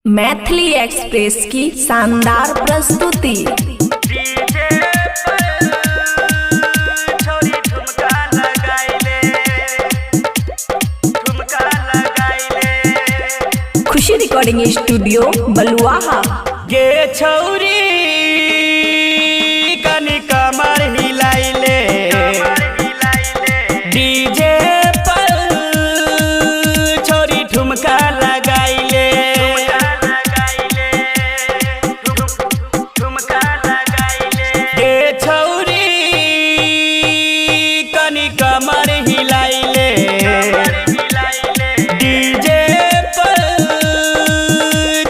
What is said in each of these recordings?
Maithili express की शानदार प्रस्तुति। खुशी रिकॉर्डिंग स्टूडियो बलुआहा। गे छौरी कनी कमर हिलाइले डीजे पर छोरी ठुमका लगाइले गे छौरी कनी कमर हिलाइले डीजे पर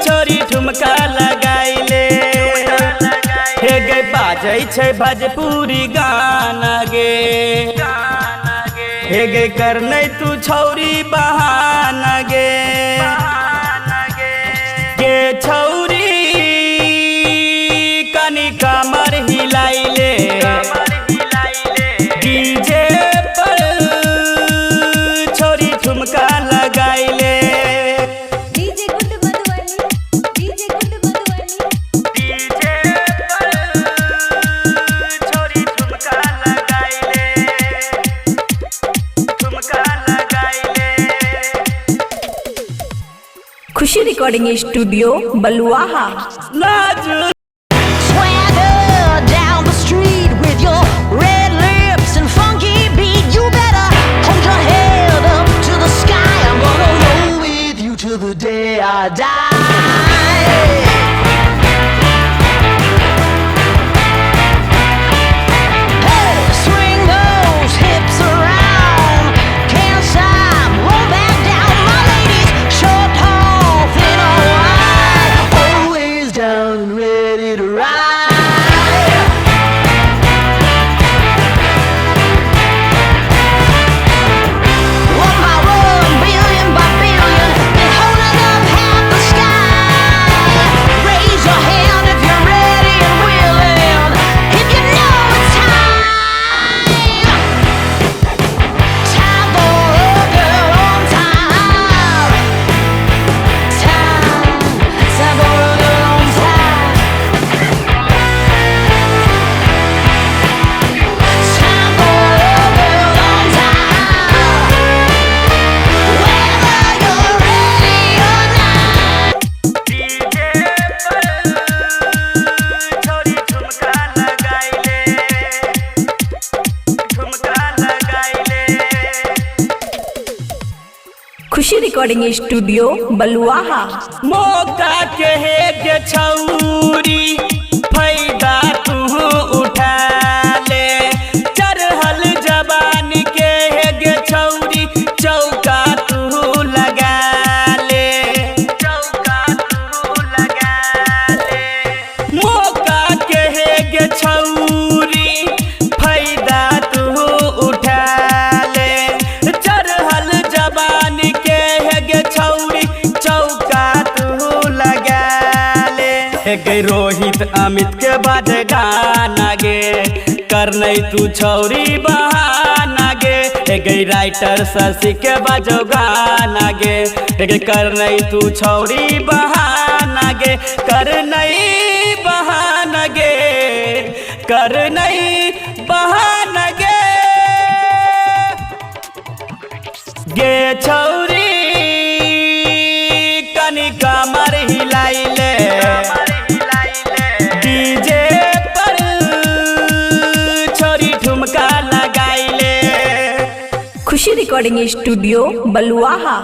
छोरी ठुमका लगाइले हे गे बाजै छै भोजपुरी गाना गे हे गे करनै तू छौरी बहाना गे गे छौरी कनी कमर हिलाइले डीजे पर छोरी ठुमका लगाइले Khushi recording studio Baluaha. Swagger down the street with your red lips and funky beat. You better hold your head up to the sky. I'm gonna roll with you till the day I die. Hey, swing those hips around. Can't stop, roll back down. My ladies, short, tall, thin or wide, always down and ready to ride. One by one, billion by billion, they're holding up half the sky. Raise your hand if you're ready and willing, if you know it's time. Time for a girl on time. Time for a girl on time. Time for a girl on time. Whether you're ready or not. Khushi recording studio Baluaha. मौका के हे गे छौरी फायदा तू उठा ले चढ़ल जवानी के हे गे छौरी चौका तू लगा ले मौका के हे गे छौरी फायदा तू उठा ले चढ़ल जवानी के हे गे छौरी चौका तू लगा ले हे गे रोहित अमित के बाद गाना गे करनै तू छौरी बहाना गे हे गे राइटर शशि के बाजो गाना गे हे गे करनै तू छौरी बहाना गे करनै बहाना गे करनै बहाना गे गे छौरी कनी कमर हिलाइले डीजे पर छोरी ठुमका लगाइले खुशी रिकॉर्डिंग स्टूडियो बलुआहा।